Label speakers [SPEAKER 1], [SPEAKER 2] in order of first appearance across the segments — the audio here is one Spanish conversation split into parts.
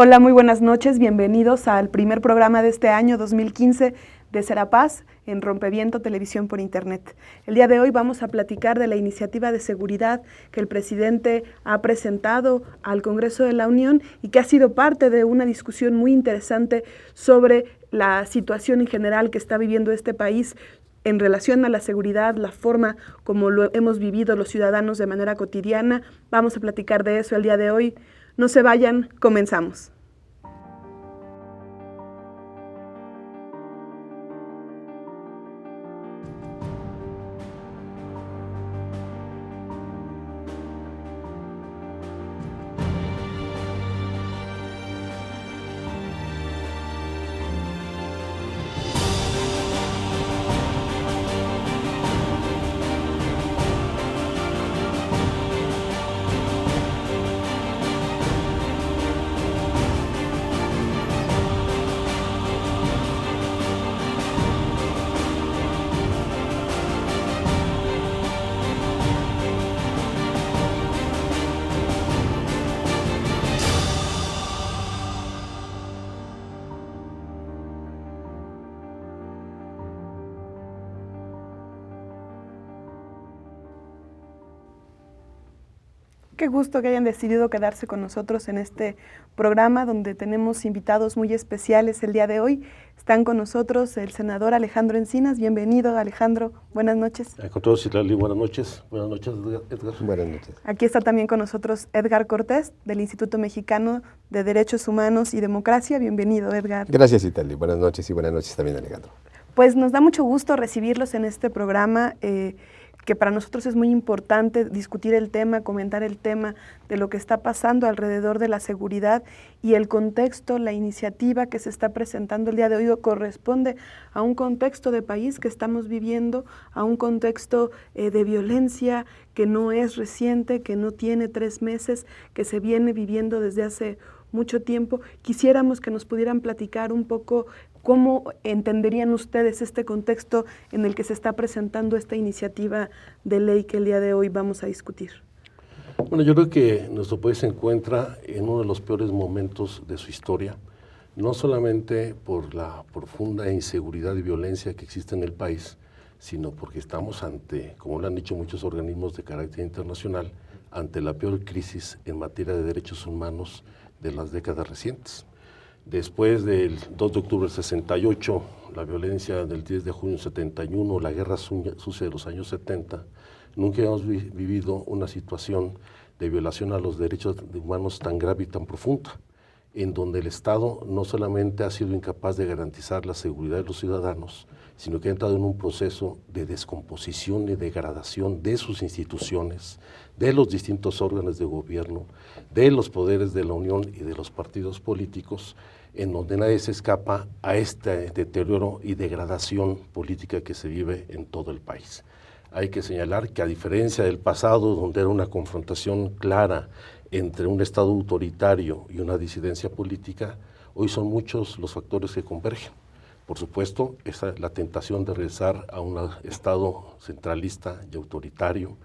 [SPEAKER 1] Hola, muy buenas noches, bienvenidos al primer programa de este año 2015 de Serapaz en Rompeviento Televisión por Internet. El día de hoy vamos a platicar de la iniciativa de seguridad que el presidente ha presentado al Congreso de la Unión y que ha sido parte de una discusión muy interesante sobre la situación en general que está viviendo este país en relación a la seguridad, la forma como lo hemos vivido los ciudadanos de manera cotidiana. Vamos a platicar de eso el día de hoy. No se vayan, comenzamos. Qué gusto que hayan decidido quedarse con nosotros en este programa donde tenemos invitados muy especiales el día de hoy. Están con nosotros el senador Alejandro Encinas. Bienvenido, Alejandro. Buenas noches.
[SPEAKER 2] Con todos, Citlali, buenas noches. Buenas noches, Edgar.
[SPEAKER 3] Buenas noches.
[SPEAKER 1] Aquí está también con nosotros Edgar Cortés, del Instituto Mexicano de Derechos Humanos y Democracia. Bienvenido, Edgar.
[SPEAKER 3] Gracias, Citlali. Buenas noches y buenas noches también, Alejandro.
[SPEAKER 1] Pues nos da mucho gusto recibirlos en este programa, que para nosotros es muy importante discutir el tema, comentar el tema de lo que está pasando alrededor de la seguridad y el contexto, la iniciativa que se está presentando el día de hoy corresponde a un contexto de país que estamos viviendo, a un contexto de violencia que no es reciente, que no tiene 3 meses, que se viene viviendo desde hace mucho tiempo. Quisiéramos que nos pudieran platicar un poco cómo entenderían ustedes este contexto en el que se está presentando esta iniciativa de ley que el día de hoy vamos a discutir.
[SPEAKER 2] Bueno, yo creo que nuestro país se encuentra en uno de los peores momentos de su historia, no solamente por la profunda inseguridad y violencia que existe en el país, sino porque estamos ante, como lo han dicho muchos organismos de carácter internacional, ante la peor crisis en materia de derechos humanos de las décadas recientes. Después del 2 de octubre del 68, la violencia del 10 de junio del 71, la guerra sucia de los años 70, nunca hemos vivido una situación de violación a los derechos humanos tan grave y tan profunda, en donde el Estado no solamente ha sido incapaz de garantizar la seguridad de los ciudadanos, sino que ha entrado en un proceso de descomposición y degradación de sus instituciones, de los distintos órganos de gobierno, de los poderes de la Unión y de los partidos políticos, en donde nadie se escapa a este deterioro y degradación política que se vive en todo el país. Hay que señalar que a diferencia del pasado, donde era una confrontación clara entre un Estado autoritario y una disidencia política, hoy son muchos los factores que convergen. Por supuesto, la tentación de regresar a un Estado centralista y autoritario,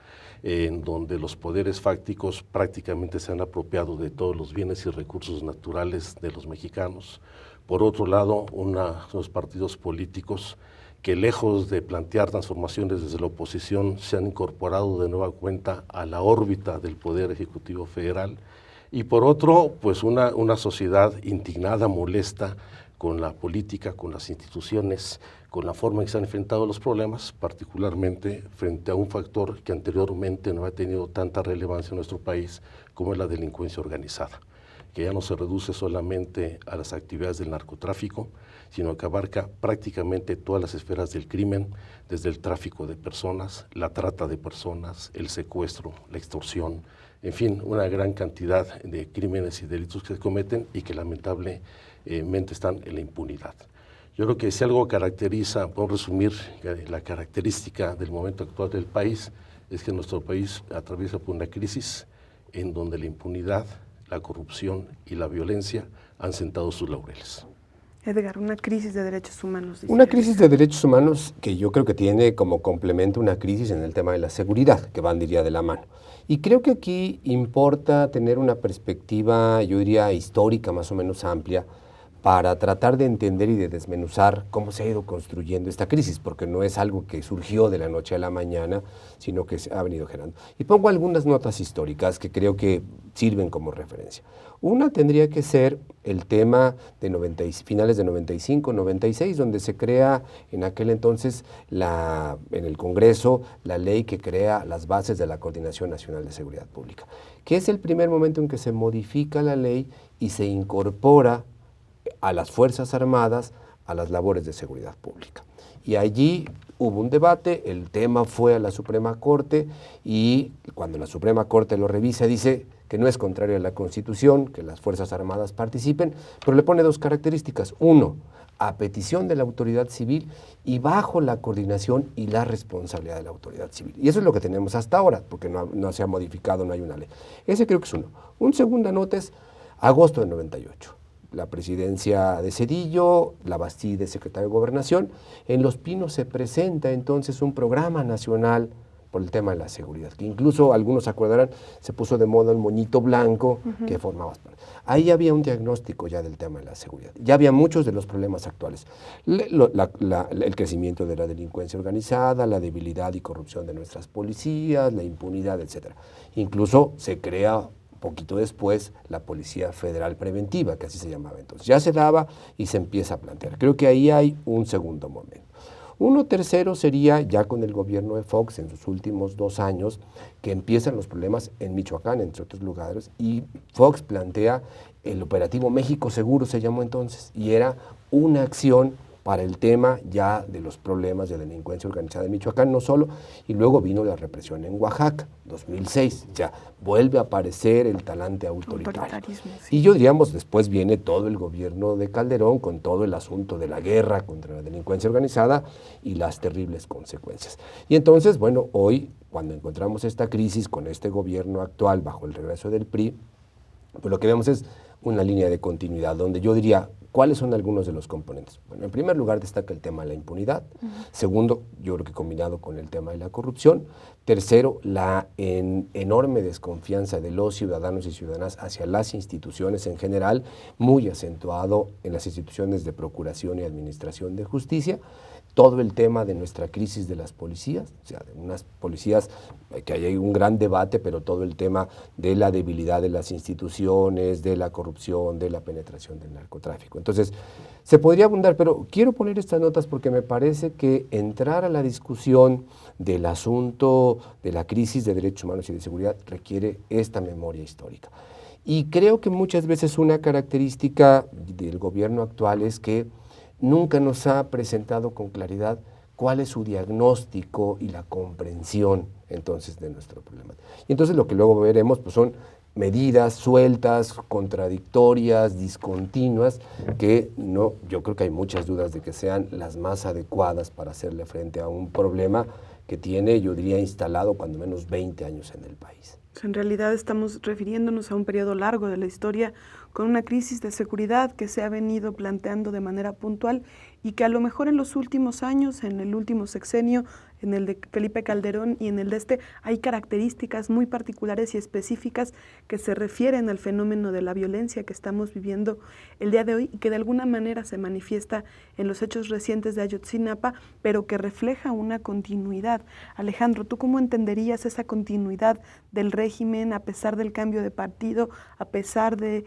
[SPEAKER 2] en donde los poderes fácticos prácticamente se han apropiado de todos los bienes y recursos naturales de los mexicanos. Por otro lado, unos partidos políticos que lejos de plantear transformaciones desde la oposición, se han incorporado de nueva cuenta a la órbita del Poder Ejecutivo Federal. Y por otro, pues una sociedad indignada, molesta, con la política, con las instituciones, con la forma en que se han enfrentado los problemas, particularmente frente a un factor que anteriormente no ha tenido tanta relevancia en nuestro país, como es la delincuencia organizada, que ya no se reduce solamente a las actividades del narcotráfico, sino que abarca prácticamente todas las esferas del crimen, desde el tráfico de personas, la trata de personas, el secuestro, la extorsión, en fin, una gran cantidad de crímenes y delitos que se cometen y que lamentablemente están en la impunidad. Yo creo que si algo caracteriza, puedo resumir la característica del momento actual del país, es que nuestro país atraviesa por una crisis en donde la impunidad, la corrupción y la violencia han sentado sus laureles.
[SPEAKER 1] Edgar, una crisis de derechos humanos.
[SPEAKER 3] Una crisis de derechos humanos que yo creo que tiene como complemento una crisis en el tema de la seguridad, que van, diría, de la mano. Y creo que aquí importa tener una perspectiva, yo diría, histórica más o menos amplia, para tratar de entender y de desmenuzar cómo se ha ido construyendo esta crisis, porque no es algo que surgió de la noche a la mañana, sino que se ha venido generando. Y pongo algunas notas históricas que creo que sirven como referencia. Una tendría que ser el tema de finales de 95, 96, donde se crea en aquel entonces en el Congreso la ley que crea las bases de la Coordinación Nacional de Seguridad Pública, que es el primer momento en que se modifica la ley y se incorpora a las Fuerzas Armadas a las labores de seguridad pública. Y allí hubo un debate, el tema fue a la Suprema Corte y cuando la Suprema Corte lo revisa dice que no es contrario a la Constitución, que las Fuerzas Armadas participen, pero le pone dos características. Uno, a petición de la autoridad civil y bajo la coordinación y la responsabilidad de la autoridad civil. Y eso es lo que tenemos hasta ahora, porque no se ha modificado, no hay una ley. Ese creo que es uno. Un segunda nota es agosto del 98. La presidencia de Zedillo, la Bastide, secretario de Gobernación. En Los Pinos se presenta entonces un programa nacional por el tema de la seguridad, que incluso algunos se acordarán, se puso de moda el moñito blanco que formaba parte. Ahí había un diagnóstico ya del tema de la seguridad, ya había muchos de los problemas actuales, el crecimiento de la delincuencia organizada, la debilidad y corrupción de nuestras policías, la impunidad, etc. Incluso se crea poquito después la Policía Federal Preventiva, que así se llamaba entonces. Ya se daba y se empieza a plantear. Creo que ahí hay un segundo momento. Uno tercero sería ya con el gobierno de Fox en sus últimos 2 años, que empiezan los problemas en Michoacán, entre otros lugares, y Fox plantea el operativo México Seguro, se llamó entonces, y era una acción para el tema ya de los problemas de delincuencia organizada en Michoacán, no solo, y luego vino la represión en Oaxaca, 2006, ya vuelve a aparecer el talante autoritario. Sí. Y yo diríamos, después viene todo el gobierno de Calderón con todo el asunto de la guerra contra la delincuencia organizada y las terribles consecuencias. Y entonces, bueno, hoy, cuando encontramos esta crisis con este gobierno actual bajo el regreso del PRI, pues lo que vemos es una línea de continuidad, donde yo diría, ¿cuáles son algunos de los componentes? Bueno, en primer lugar destaca el tema de la impunidad. Segundo, yo creo que combinado con el tema de la corrupción. Tercero, la enorme desconfianza de los ciudadanos y ciudadanas hacia las instituciones en general, muy acentuado en las instituciones de procuración y administración de justicia. Todo el tema de nuestra crisis de las policías, o sea, de unas policías que hay un gran debate, pero todo el tema de la debilidad de las instituciones, de la corrupción, de la penetración del narcotráfico. Entonces, se podría abundar, pero quiero poner estas notas porque me parece que entrar a la discusión del asunto de la crisis de derechos humanos y de seguridad requiere esta memoria histórica. Y creo que muchas veces una característica del gobierno actual es que nunca nos ha presentado con claridad cuál es su diagnóstico y la comprensión entonces de nuestro problema. Y entonces lo que luego veremos pues son medidas sueltas, contradictorias, discontinuas, que no, yo creo que hay muchas dudas de que sean las más adecuadas para hacerle frente a un problema que tiene, yo diría, instalado cuando menos 20 años en el país.
[SPEAKER 1] En realidad estamos refiriéndonos a un periodo largo de la historia con una crisis de seguridad que se ha venido planteando de manera puntual y que a lo mejor en los últimos años, en el último sexenio, en el de Felipe Calderón y en el de hay características muy particulares y específicas que se refieren al fenómeno de la violencia que estamos viviendo el día de hoy y que de alguna manera se manifiesta en los hechos recientes de Ayotzinapa, pero que refleja una continuidad. Alejandro, ¿tú cómo entenderías esa continuidad del régimen a pesar del cambio de partido, a pesar de...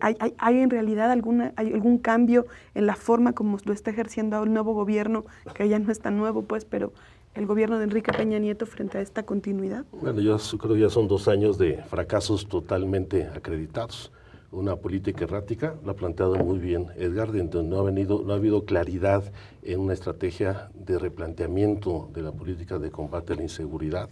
[SPEAKER 1] ¿hay en realidad algún cambio en la forma como lo está ejerciendo el nuevo gobierno, que ya no es tan nuevo, pues, pero el gobierno de Enrique Peña Nieto frente a esta continuidad?
[SPEAKER 2] Bueno, yo creo que ya son 2 años de fracasos totalmente acreditados. Una política errática, lo ha planteado muy bien Edgar, donde no ha habido claridad en una estrategia de replanteamiento de la política de combate a la inseguridad.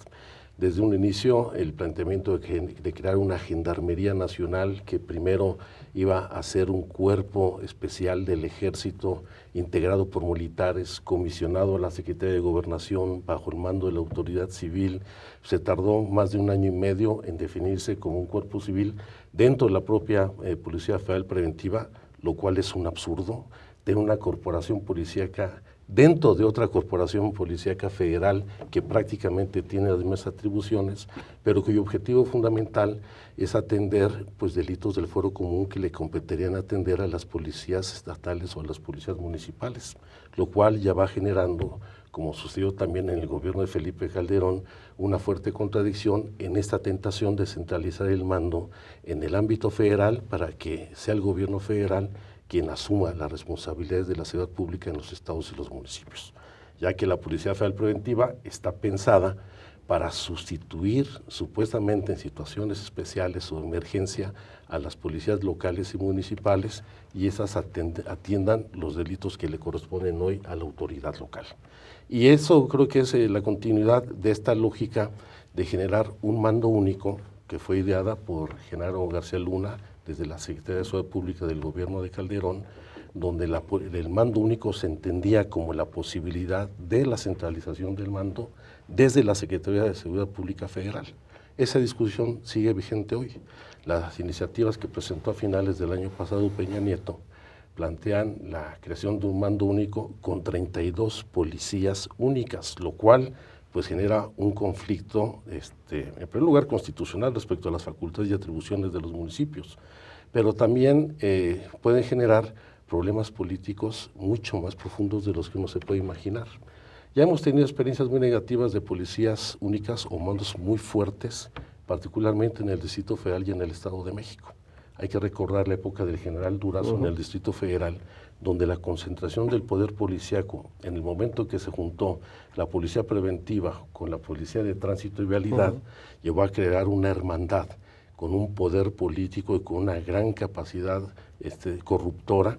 [SPEAKER 2] Desde un inicio, el planteamiento de crear una gendarmería nacional que primero iba a ser un cuerpo especial del ejército integrado por militares, comisionado a la Secretaría de Gobernación bajo el mando de la autoridad civil. Se tardó más de 1 año y medio en definirse como un cuerpo civil dentro de la propia Policía Federal Preventiva, lo cual es un absurdo. de una corporación policíaca dentro de otra corporación policíaca federal que prácticamente tiene las mismas atribuciones, pero cuyo objetivo fundamental es atender pues delitos del fuero común que le competirían atender a las policías estatales o a las policías municipales, lo cual ya va generando, como sucedió también en el gobierno de Felipe Calderón, una fuerte contradicción en esta tentación de centralizar el mando en el ámbito federal para que sea el gobierno federal quien asuma las responsabilidades de la seguridad pública en los estados y los municipios, ya que la Policía Federal Preventiva está pensada para sustituir supuestamente en situaciones especiales o de emergencia a las policías locales y municipales y esas atiendan los delitos que le corresponden hoy a la autoridad local. Y eso creo que es la continuidad de esta lógica de generar un mando único que fue ideada por Genaro García Luna desde la Secretaría de Seguridad Pública del gobierno de Calderón, donde el mando único se entendía como la posibilidad de la centralización del mando desde la Secretaría de Seguridad Pública Federal. Esa discusión sigue vigente hoy. Las iniciativas que presentó a finales del año pasado Peña Nieto plantean la creación de un mando único con 32 policías únicas, lo cual pues genera un conflicto, en primer lugar constitucional respecto a las facultades y atribuciones de los municipios, pero también pueden generar problemas políticos mucho más profundos de los que uno se puede imaginar. Ya hemos tenido experiencias muy negativas de policías únicas o mandos muy fuertes, particularmente en el Distrito Federal y en el Estado de México. Hay que recordar la época del general Durazo en el Distrito Federal, donde la concentración del poder policíaco, en el momento que se juntó la policía preventiva con la policía de tránsito y vialidad, llevó a crear una hermandad con un poder político y con una gran capacidad corruptora,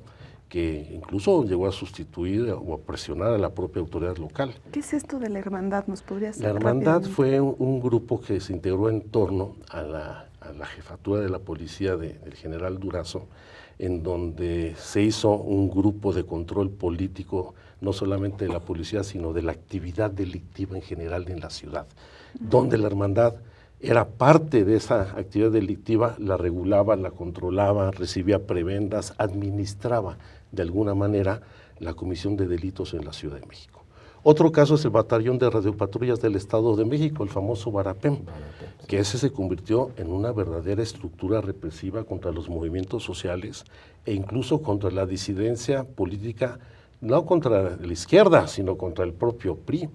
[SPEAKER 2] que incluso llegó a sustituir o a presionar a la propia autoridad local.
[SPEAKER 1] ¿Qué es esto de la hermandad? ¿Nos podrías
[SPEAKER 2] La hermandad fue un grupo que se integró en torno a la jefatura de la policía del general Durazo, en donde se hizo un grupo de control político, no solamente de la policía, sino de la actividad delictiva en general en la ciudad, donde la hermandad era parte de esa actividad delictiva, la regulaba, la controlaba, recibía prebendas, administraba de alguna manera la comisión de delitos en la Ciudad de México. Otro caso es el Batallón de Radiopatrullas del Estado de México, el famoso Barapem, que ese se convirtió en una verdadera estructura represiva contra los movimientos sociales e incluso contra la disidencia política, no contra la izquierda, sino contra el propio PRI,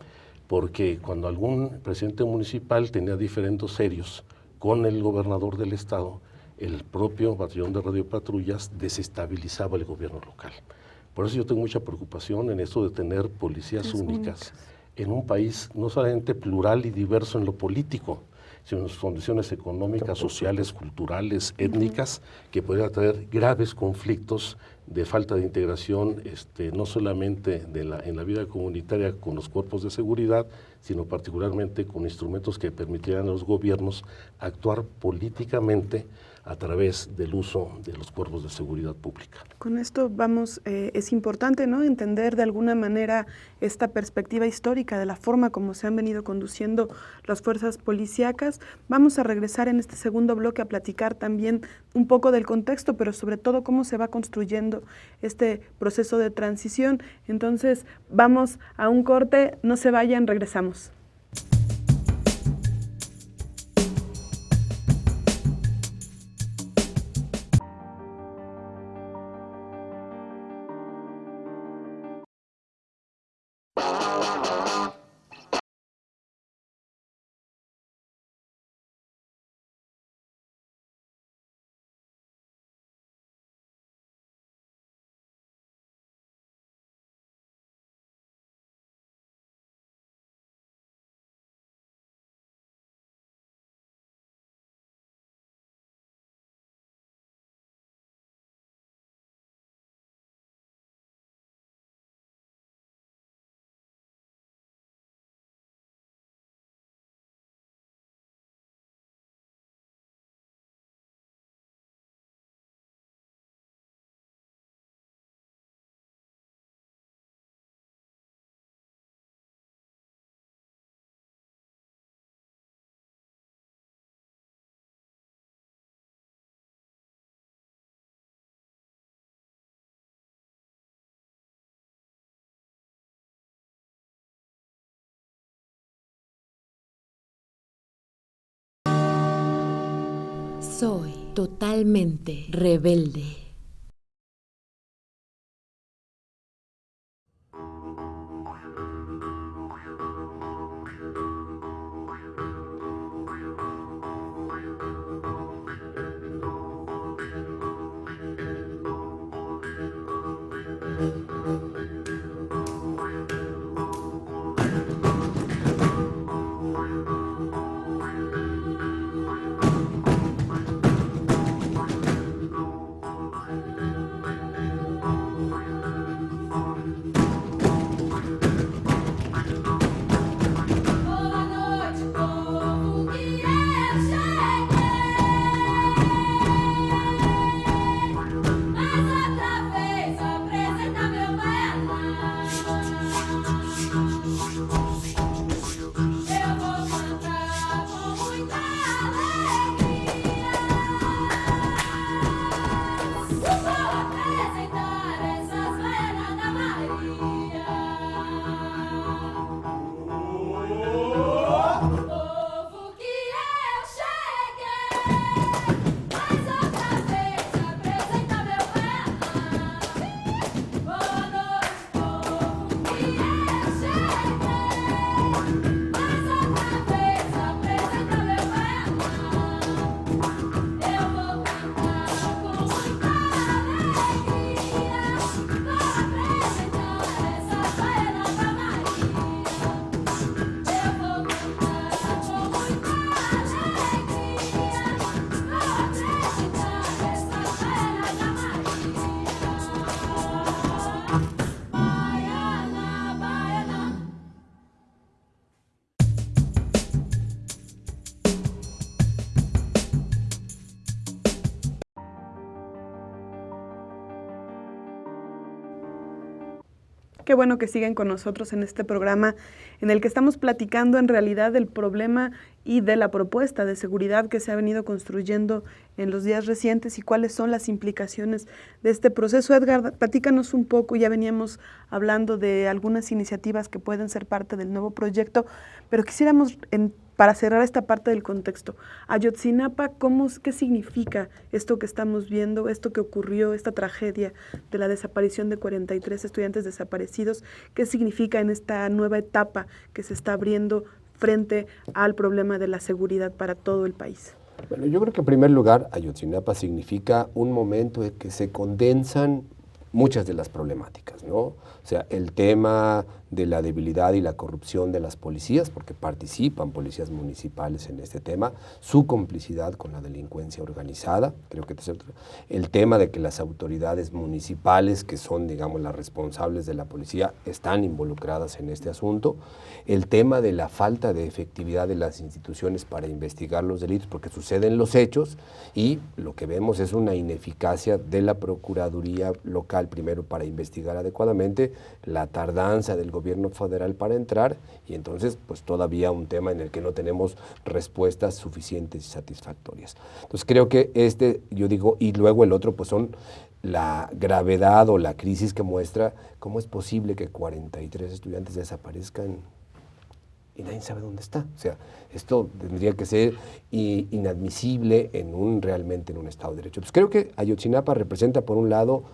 [SPEAKER 2] porque cuando algún presidente municipal tenía diferendos serios con el gobernador del estado, el propio Batallón de Radiopatrullas desestabilizaba el gobierno local. Por eso yo tengo mucha preocupación en esto de tener policías únicas en un país no solamente plural y diverso en lo político, sino en sus condiciones económicas, sociales, culturales, étnicas, que podrían traer graves conflictos de falta de integración, no solamente en la vida comunitaria con los cuerpos de seguridad, sino particularmente con instrumentos que permitieran a los gobiernos actuar políticamente a través del uso de los cuerpos de seguridad pública.
[SPEAKER 1] Con esto vamos, es importante, ¿no?, entender de alguna manera esta perspectiva histórica de la forma como se han venido conduciendo las fuerzas policíacas. Vamos a regresar en este segundo bloque a platicar también un poco del contexto, pero sobre todo cómo se va construyendo este proceso de transición. Entonces, vamos a un corte, no se vayan, regresamos.
[SPEAKER 4] Soy totalmente rebelde.
[SPEAKER 1] Qué bueno que siguen con nosotros en este programa en el que estamos platicando en realidad del problema y de la propuesta de seguridad que se ha venido construyendo en los días recientes y cuáles son las implicaciones de este proceso. Edgar, platícanos un poco, ya veníamos hablando de algunas iniciativas que pueden ser parte del nuevo proyecto, pero quisiéramos, para cerrar esta parte del contexto, Ayotzinapa, ¿qué significa esto que estamos viendo, esto que ocurrió, esta tragedia de la desaparición de 43 estudiantes desaparecidos? ¿Qué significa en esta nueva etapa que se está abriendo frente al problema de la seguridad para todo el país?
[SPEAKER 3] Bueno, yo creo que en primer lugar Ayotzinapa significa un momento en que se condensan muchas de las problemáticas, ¿no? O sea, el tema de la debilidad y la corrupción de las policías, porque participan policías municipales en este tema, su complicidad con la delincuencia organizada, creo que el tema de que las autoridades municipales, que son, digamos, las responsables de la policía, están involucradas en este asunto, el tema de la falta de efectividad de las instituciones para investigar los delitos, porque suceden los hechos, y lo que vemos es una ineficacia de la Procuraduría local, primero para investigar adecuadamente, la tardanza del gobierno federal para entrar, y entonces pues todavía un tema en el que no tenemos respuestas suficientes y satisfactorias. Entonces creo que yo digo, y luego el otro pues son la gravedad o la crisis que muestra cómo es posible que 43 estudiantes desaparezcan y nadie sabe dónde está. O sea, esto tendría que ser inadmisible realmente en un Estado de Derecho. Pues creo que Ayotzinapa representa, por un lado,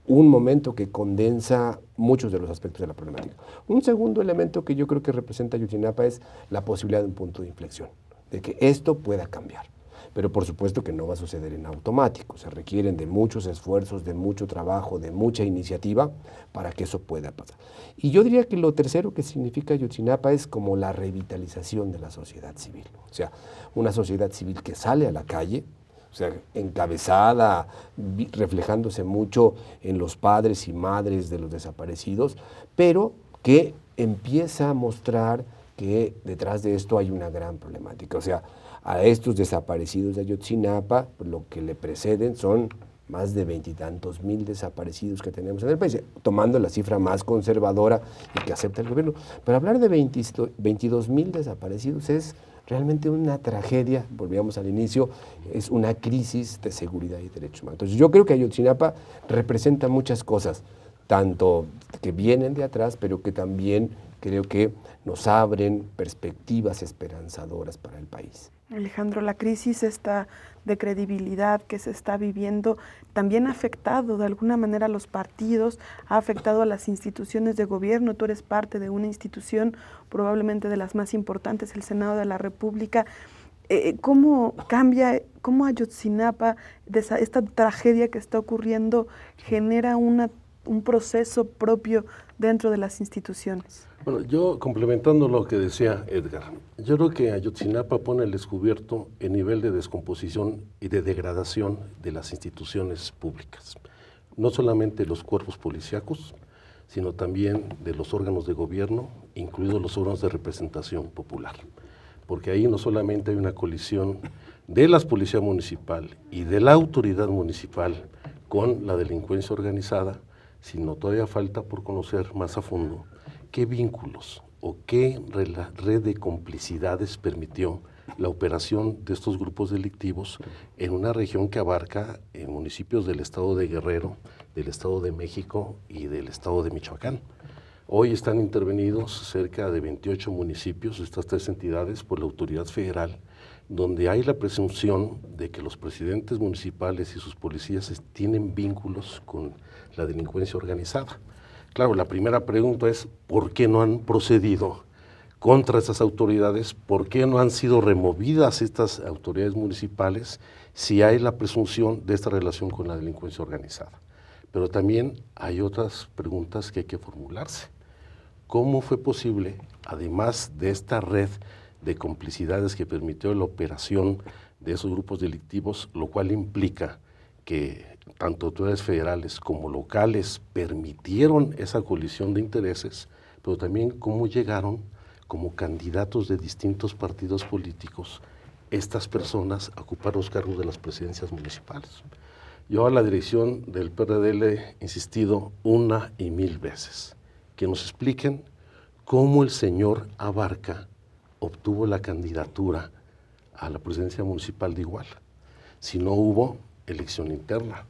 [SPEAKER 3] un momento que condensa muchos de los aspectos de la problemática. Un segundo elemento que yo creo que representa Ayotzinapa es la posibilidad de un punto de inflexión, de que esto pueda cambiar. Pero por supuesto que no va a suceder en automático, se requieren de muchos esfuerzos, de mucho trabajo, de mucha iniciativa para que eso pueda pasar. Y yo diría que lo tercero que significa Ayotzinapa es como la revitalización de la sociedad civil. O sea, una sociedad civil que sale a la calle, o sea, encabezada, reflejándose mucho en los padres y madres de los desaparecidos, pero que empieza a mostrar que detrás de esto hay una gran problemática. O sea, a estos desaparecidos de Ayotzinapa, lo que le preceden son más de 20 y tantos mil desaparecidos que tenemos en el país, tomando la cifra más conservadora y que acepta el gobierno. Pero hablar de 22.000 desaparecidos es realmente una tragedia, volvíamos al inicio, es una crisis de seguridad y derechos humanos. Entonces yo creo que Ayotzinapa representa muchas cosas, tanto que vienen de atrás, pero que también creo que nos abren perspectivas esperanzadoras para el país.
[SPEAKER 1] Alejandro, la crisis esta de credibilidad que se está viviendo también ha afectado de alguna manera a los partidos, ha afectado a las instituciones de gobierno. Tú eres parte de una institución probablemente de las más importantes, el Senado de la República. ¿Cómo cambia, cómo Ayotzinapa, esta tragedia que está ocurriendo, genera un proceso propio dentro de las instituciones?
[SPEAKER 2] Bueno, yo complementando lo que decía Edgar, yo creo que Ayotzinapa pone al descubierto el nivel de descomposición y de degradación de las instituciones públicas, no solamente los cuerpos policíacos, sino también de los órganos de gobierno, incluidos los órganos de representación popular, porque ahí no solamente hay una colisión de la policía municipal y de la autoridad municipal con la delincuencia organizada, sino todavía falta por conocer más a fondo qué vínculos o qué red de complicidades permitió la operación de estos grupos delictivos en una región que abarca municipios del estado de Guerrero, del estado de México y del estado de Michoacán. Hoy están intervenidos cerca de 28 municipios, estas tres entidades, por la autoridad federal, donde hay la presunción de que los presidentes municipales y sus policías tienen vínculos con la delincuencia organizada. Claro, la primera pregunta es, ¿por qué no han procedido contra estas autoridades? ¿Por qué no han sido removidas estas autoridades municipales si hay la presunción de esta relación con la delincuencia organizada? Pero también hay otras preguntas que hay que formularse. ¿Cómo fue posible, además de esta red de complicidades que permitió la operación de esos grupos delictivos, lo cual implica que tanto autoridades federales como locales permitieron esa colisión de intereses, pero también cómo llegaron como candidatos de distintos partidos políticos estas personas a ocupar los cargos de las presidencias municipales? Yo a la dirección del PRD le he insistido 1 y 1000 veces que nos expliquen cómo el señor Abarca obtuvo la candidatura a la presidencia municipal de Iguala, si no hubo elección interna,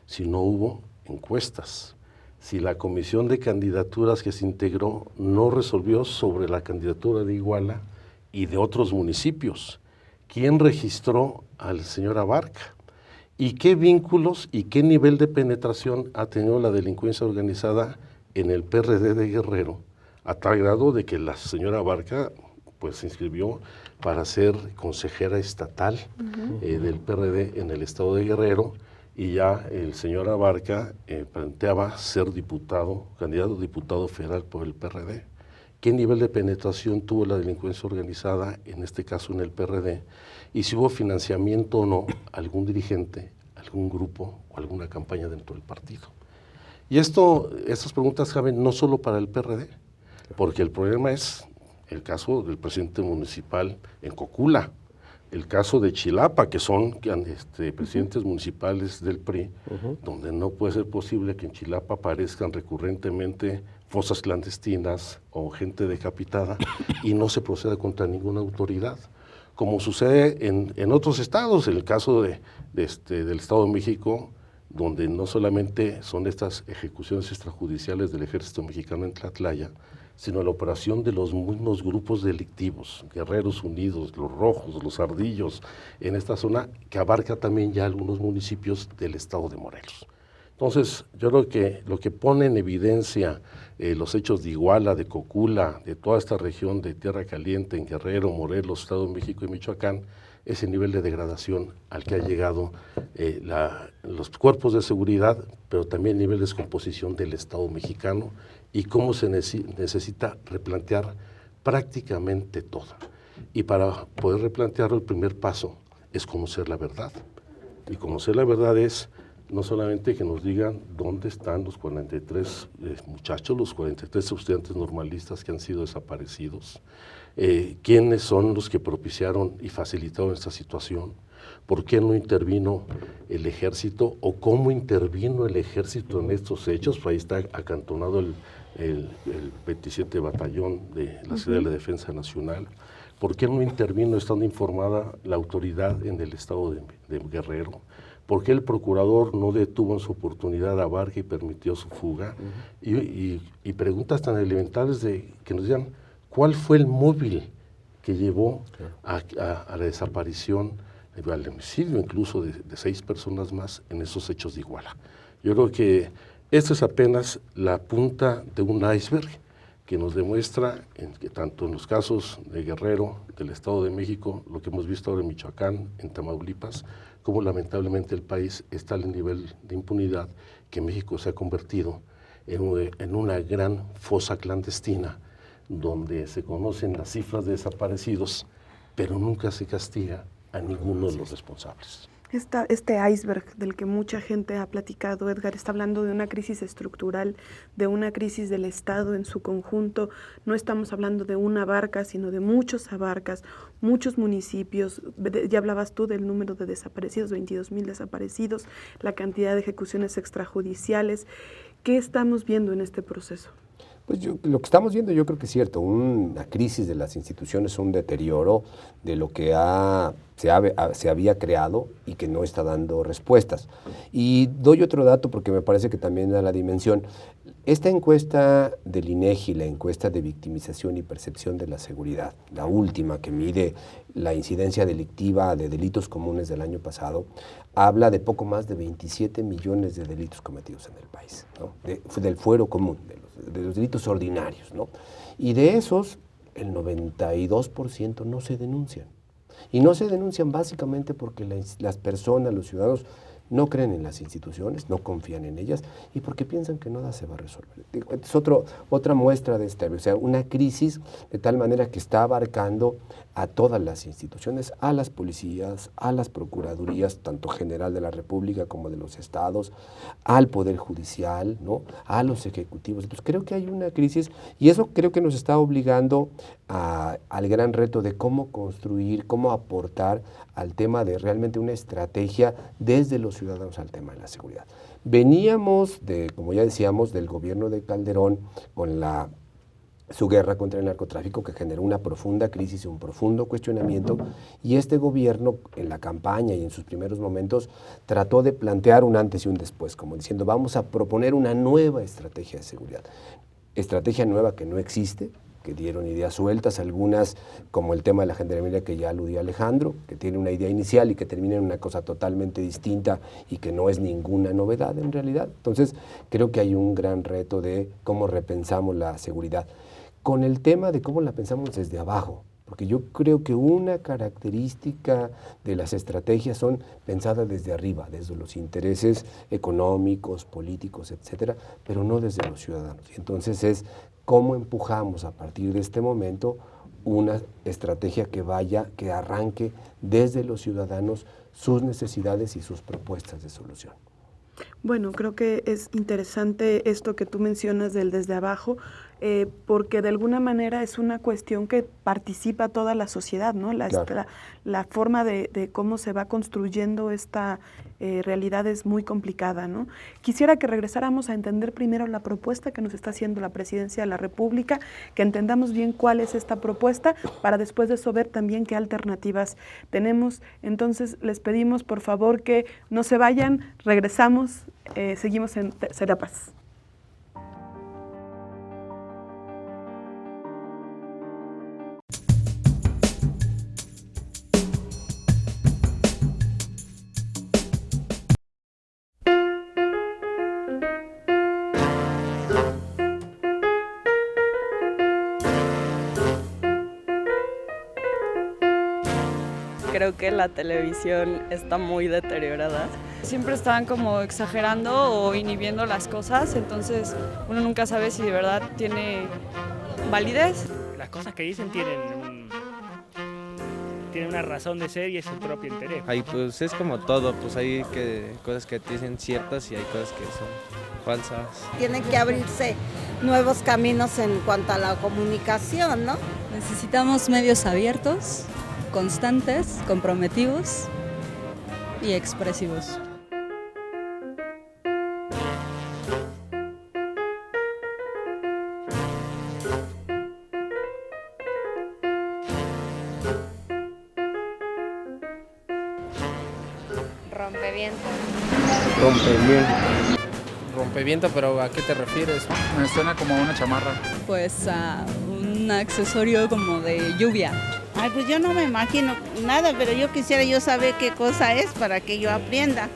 [SPEAKER 2] si no hubo encuestas, si la comisión de candidaturas que se integró no resolvió sobre la candidatura de Iguala y de otros municipios. ¿Quién registró al señor Abarca? ¿Y qué vínculos y qué nivel de penetración ha tenido la delincuencia organizada en el PRD de Guerrero, a tal grado de que la señora Abarca pues se inscribió para ser consejera estatal del PRD en el estado de Guerrero, y ya el señor Abarca planteaba ser diputado, candidato a diputado federal por el PRD. ¿Qué nivel de penetración tuvo la delincuencia organizada, en este caso en el PRD? Y si hubo financiamiento o no a algún dirigente, algún grupo o alguna campaña dentro del partido. Y estas preguntas caben no solo para el PRD, porque el problema es el caso del presidente municipal en Cocula, el caso de Chilapa, que son presidentes municipales del PRI, donde no puede ser posible que en Chilapa aparezcan recurrentemente fosas clandestinas o gente decapitada y no se proceda contra ninguna autoridad, como sucede en otros estados, en el caso del Estado de México, donde no solamente son estas ejecuciones extrajudiciales del ejército mexicano en Tlatlaya, sino la operación de los mismos grupos delictivos, Guerreros Unidos, los Rojos, los Ardillos, en esta zona que abarca también ya algunos municipios del estado de Morelos. Entonces, yo creo que lo que pone en evidencia los hechos de Iguala, de Cocula, de toda esta región de Tierra Caliente, en Guerrero, Morelos, Estado de México y Michoacán, es el nivel de degradación al que ha llegado los cuerpos de seguridad, pero también el nivel de descomposición del Estado mexicano y cómo se necesita replantear prácticamente todo. Y para poder replantearlo, el primer paso es conocer la verdad. Y conocer la verdad es no solamente que nos digan dónde están los 43 muchachos, los 43 estudiantes normalistas que han sido desaparecidos, quiénes son los que propiciaron y facilitaron esta situación, por qué no intervino el ejército o cómo intervino el ejército en estos hechos. Pues ahí está acantonado el 27 Batallón de la Ciudad de la Defensa Nacional. ¿Por qué no intervino estando informada la autoridad en el estado de Guerrero? ¿Por qué el procurador no detuvo en su oportunidad a Barca y permitió su fuga? Y preguntas tan elementales de que nos digan, ¿cuál fue el móvil que llevó a la desaparición, al homicidio incluso de 6 personas más en esos hechos de Iguala? Yo creo que esto es apenas la punta de un iceberg que nos demuestra que tanto en los casos de Guerrero, del Estado de México, lo que hemos visto ahora en Michoacán, en Tamaulipas, como lamentablemente el país está al nivel de impunidad que México se ha convertido en una gran fosa clandestina donde se conocen las cifras de desaparecidos, pero nunca se castiga a ninguno de los responsables.
[SPEAKER 1] Este iceberg del que mucha gente ha platicado, Edgar, está hablando de una crisis estructural, de una crisis del Estado en su conjunto. No estamos hablando de una Barca, sino de muchos abarcas, muchos municipios. Ya hablabas tú del número de desaparecidos, 22,000 desaparecidos, la cantidad de ejecuciones extrajudiciales. ¿Qué estamos viendo en este proceso?
[SPEAKER 3] Pues lo que estamos viendo yo creo que es cierto, una crisis de las instituciones, un deterioro de lo que se había creado y que no está dando respuestas. Y doy otro dato porque me parece que también da la dimensión. Esta encuesta del INEGI, la encuesta de victimización y percepción de la seguridad, la última que mide la incidencia delictiva de delitos comunes del año pasado, habla de poco más de 27 millones de delitos cometidos en el país, ¿no? Del fuero común, de los delitos ordinarios, ¿no? Y de esos, el 92% no se denuncian. Y no se denuncian básicamente porque las personas, los ciudadanos, no creen en las instituciones, no confían en ellas y porque piensan que nada se va a resolver. Es otra muestra de esta, o sea, una crisis de tal manera que está abarcando a todas las instituciones, a las policías, a las procuradurías, tanto general de la República como de los estados, al Poder Judicial, ¿no?, a los ejecutivos. Entonces creo que hay una crisis y eso creo que nos está obligando al gran reto de cómo construir, cómo aportar al tema de realmente una estrategia desde los ciudadanos al tema de la seguridad. Veníamos como ya decíamos, del gobierno de Calderón con su guerra contra el narcotráfico que generó una profunda crisis y un profundo cuestionamiento, y este gobierno en la campaña y en sus primeros momentos trató de plantear un antes y un después, como diciendo vamos a proponer una nueva estrategia de seguridad. Estrategia nueva que no existe, que dieron ideas sueltas, algunas como el tema de la gendarmería que ya aludía Alejandro, que tiene una idea inicial y que termina en una cosa totalmente distinta y que no es ninguna novedad en realidad. Entonces creo que hay un gran reto de cómo repensamos la seguridad, con el tema de cómo la pensamos desde abajo, porque yo creo que una característica de las estrategias son pensadas desde arriba, desde los intereses económicos, políticos, etcétera, pero no desde los ciudadanos. Y entonces es cómo empujamos a partir de este momento una estrategia que arranque desde los ciudadanos sus necesidades y sus propuestas de solución.
[SPEAKER 1] Bueno, creo que es interesante esto que tú mencionas del desde abajo, porque de alguna manera es una cuestión que participa toda la sociedad, ¿no? La forma de cómo se va construyendo esta realidad es muy complicada, ¿no? Quisiera que regresáramos a entender primero la propuesta que nos está haciendo la Presidencia de la República, que entendamos bien cuál es esta propuesta, para después de eso ver también qué alternativas tenemos. Entonces, les pedimos por favor que no se vayan, regresamos, seguimos en Tercera Paz.
[SPEAKER 5] Creo que la televisión está muy deteriorada.
[SPEAKER 6] Siempre están como exagerando o inhibiendo las cosas, entonces uno nunca sabe si de verdad tiene validez.
[SPEAKER 7] Las cosas que dicen tienen una razón de ser y es su propio interés.
[SPEAKER 8] Ahí pues es como todo, pues hay cosas que te dicen ciertas y hay cosas que son falsas.
[SPEAKER 9] Tienen que abrirse nuevos caminos en cuanto a la comunicación, ¿no?
[SPEAKER 10] Necesitamos medios abiertos, constantes, comprometidos y expresivos.
[SPEAKER 11] Rompeviento.
[SPEAKER 12] Rompeviento. Rompeviento, pero ¿a qué te refieres?
[SPEAKER 13] Me suena como a una chamarra.
[SPEAKER 10] Pues a un accesorio como de lluvia.
[SPEAKER 14] Ay, pues yo no me imagino nada, pero yo quisiera yo saber qué cosa es para que yo aprenda.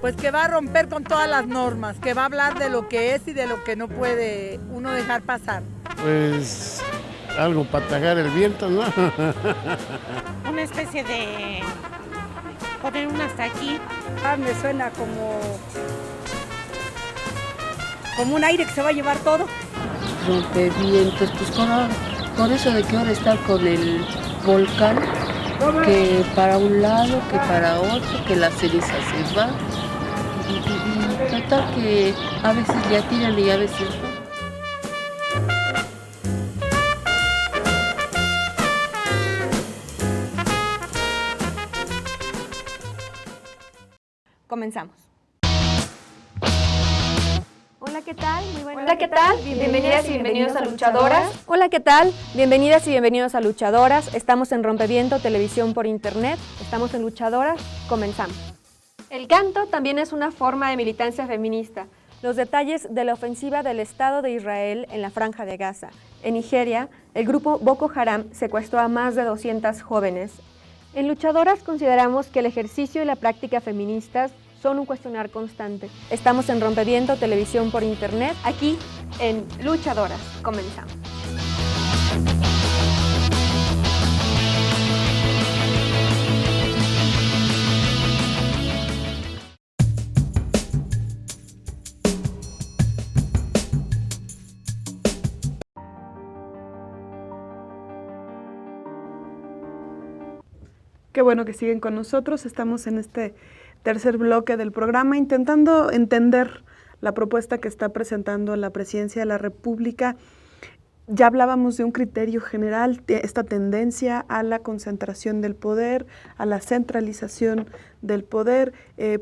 [SPEAKER 15] Pues que va a romper con todas las normas, que va a hablar de lo que es y de lo que no puede uno dejar pasar.
[SPEAKER 16] Pues algo para atajar el viento, ¿no?
[SPEAKER 17] Una especie de poner un hasta aquí.
[SPEAKER 18] Me suena como un aire que se va a llevar todo.
[SPEAKER 19] Rompevientos, pues con eso de que ahora está con el volcán, que para un lado, que para otro, que la ceniza se va. Y total que a veces ya tiran y a veces no.
[SPEAKER 20] Comenzamos.
[SPEAKER 21] Hola, ¿qué tal? Muy buenas.
[SPEAKER 20] Hola, ¿qué tal? Bienvenidas y bienvenidos a Luchadoras. Hola, ¿qué tal? Bienvenidas y bienvenidos a Luchadoras. Estamos en Rompeviento, televisión por internet. Estamos en Luchadoras. Comenzamos. El canto también es una forma de militancia feminista. Los detalles de la ofensiva del Estado de Israel en la Franja de Gaza. En Nigeria, el grupo Boko Haram secuestró a más de 200 jóvenes. En Luchadoras consideramos que el ejercicio y la práctica feministas son un cuestionar constante. Estamos en Rompeviento, televisión por internet, aquí en Luchadoras. Comenzamos.
[SPEAKER 1] Qué bueno que siguen con nosotros. Estamos en este tercer bloque del programa intentando entender la propuesta que está presentando la Presidencia de la República. Ya hablábamos de un criterio general, de esta tendencia a la concentración del poder, a la centralización del poder.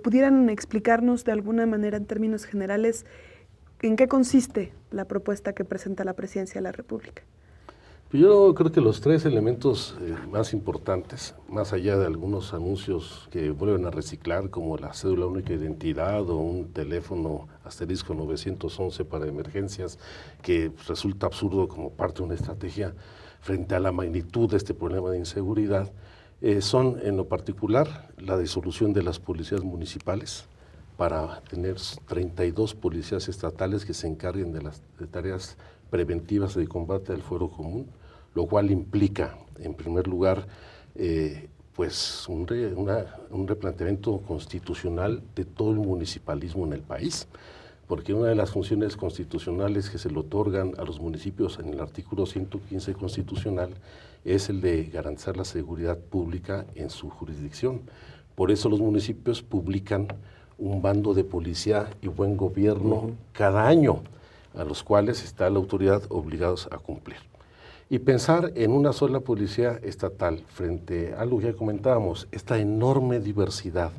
[SPEAKER 1] ¿Pudieran explicarnos de alguna manera en términos generales en qué consiste la propuesta que presenta la Presidencia de la República?
[SPEAKER 2] Yo creo que los tres elementos más importantes, más allá de algunos anuncios que vuelven a reciclar, como la cédula única de identidad o un teléfono asterisco 911 para emergencias, que resulta absurdo como parte de una estrategia frente a la magnitud de este problema de inseguridad, son en lo particular la disolución de las policías municipales para tener 32 policías estatales que se encarguen de las tareas preventivas de combate al fuero común, lo cual implica, en primer lugar, pues un replanteamiento constitucional de todo el municipalismo en el país, porque una de las funciones constitucionales que se le otorgan a los municipios en el artículo 115 constitucional es el de garantizar la seguridad pública en su jurisdicción. Por eso los municipios publican un bando de policía y buen gobierno cada año, a los cuales está la autoridad obligados a cumplir. Y pensar en una sola policía estatal frente a lo que ya comentábamos, esta enorme diversidad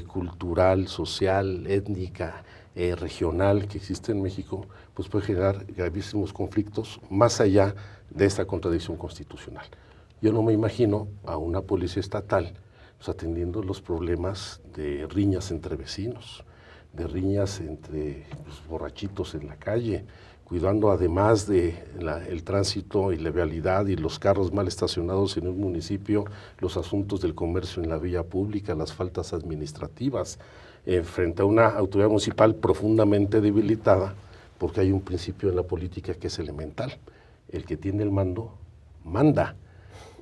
[SPEAKER 2] cultural, social, étnica, regional que existe en México, pues puede generar gravísimos conflictos más allá de esta contradicción constitucional. Yo no me imagino a una policía estatal pues, atendiendo los problemas de riñas entre vecinos, de riñas entre borrachitos en la calle, cuidando además de el tránsito y la vialidad y los carros mal estacionados en un municipio, los asuntos del comercio en la vía pública, las faltas administrativas, frente a una autoridad municipal profundamente debilitada, porque hay un principio en la política que es elemental: el que tiene el mando, manda.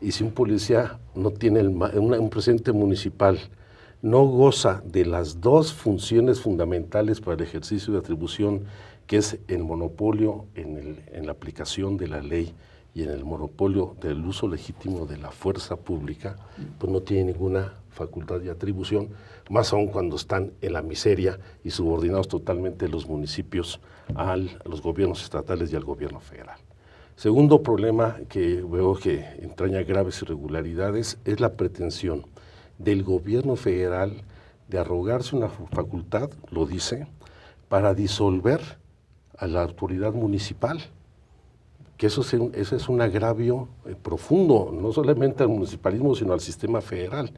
[SPEAKER 2] Y si un policía no tiene un presidente municipal, no goza de las dos funciones fundamentales para el ejercicio de atribución, que es el monopolio en la aplicación de la ley y en el monopolio del uso legítimo de la fuerza pública, pues no tiene ninguna facultad de atribución, más aún cuando están en la miseria y subordinados totalmente los municipios a los gobiernos estatales y al gobierno federal. Segundo problema que veo que entraña graves irregularidades es la pretensión del gobierno federal de arrogarse una facultad, lo dice, para disolver a la autoridad municipal, que eso es un agravio profundo, no solamente al municipalismo, sino al sistema federal,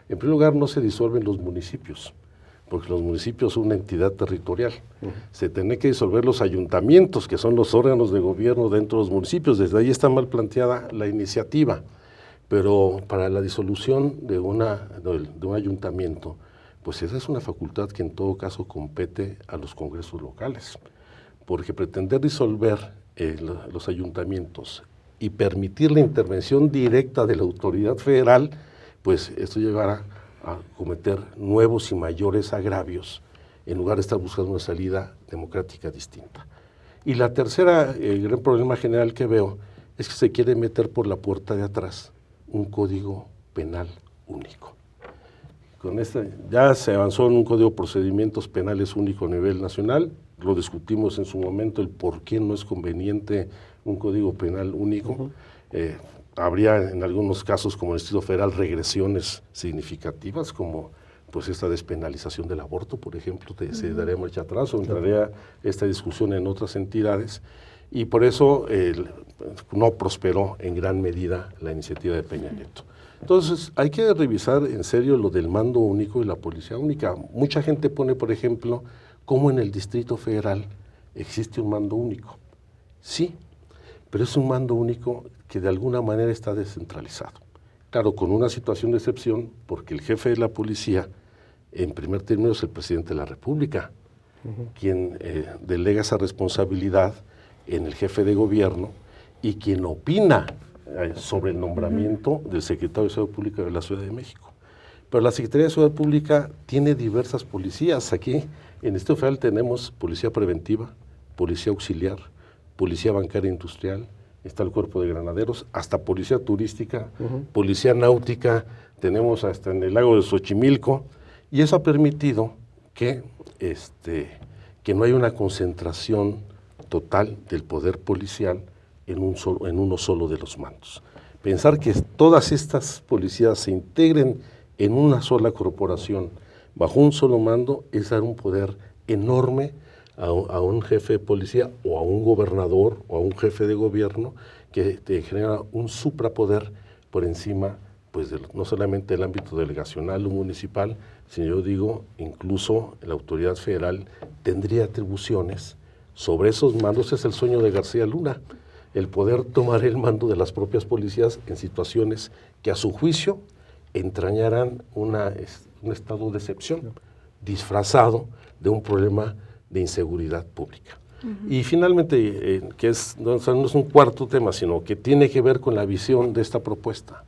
[SPEAKER 2] En primer lugar, no se disuelven los municipios, porque los municipios son una entidad territorial. Se tiene que disolver los ayuntamientos, que son los órganos de gobierno dentro de los municipios. Desde ahí está mal planteada la iniciativa. Pero para la disolución de un ayuntamiento, pues esa es una facultad que en todo caso compete a los congresos locales. Porque pretender disolver los ayuntamientos y permitir la intervención directa de la autoridad federal, pues esto llevará a cometer nuevos y mayores agravios en lugar de estar buscando una salida democrática distinta. Y la tercera, el gran problema general que veo es que se quiere meter por la puerta de atrás un código penal único. Con ya se avanzó en un código de procedimientos penales único a nivel nacional, lo discutimos en su momento el por qué no es conveniente un código penal único. Habría en algunos casos, como en el Distrito Federal, regresiones significativas, como pues esta despenalización del aborto, por ejemplo, se daría marcha atrás o entraría esta discusión en otras entidades, y por eso no prosperó en gran medida la iniciativa de Peña Nieto. Entonces, hay que revisar en serio lo del mando único y la policía única. Mucha gente pone, por ejemplo, cómo en el Distrito Federal existe un mando único. Sí, pero es un mando único que de alguna manera está descentralizado. Claro, con una situación de excepción, porque el jefe de la policía, en primer término, es el presidente de la República, quien delega esa responsabilidad en el jefe de gobierno y quien opina sobre el nombramiento del secretario de Seguridad Pública de la Ciudad de México. Pero la Secretaría de Seguridad Pública tiene diversas policías. Aquí en el Distrito Federal tenemos policía preventiva, policía auxiliar, policía bancaria industrial, está el cuerpo de granaderos, hasta policía turística, policía náutica, tenemos hasta en el lago de Xochimilco, y eso ha permitido que no haya una concentración total del poder policial en uno solo de los mandos. Pensar que todas estas policías se integren en una sola corporación bajo un solo mando es dar un poder enorme a un jefe de policía o a un gobernador o a un jefe de gobierno que te genera un suprapoder por encima, pues no solamente del ámbito delegacional o municipal, sino yo digo, incluso la autoridad federal tendría atribuciones sobre esos mandos. Es el sueño de García Luna, el poder tomar el mando de las propias policías en situaciones que a su juicio entrañaran un estado de excepción disfrazado de un problema de inseguridad pública. Y finalmente, no es un cuarto tema, sino que tiene que ver con la visión de esta propuesta.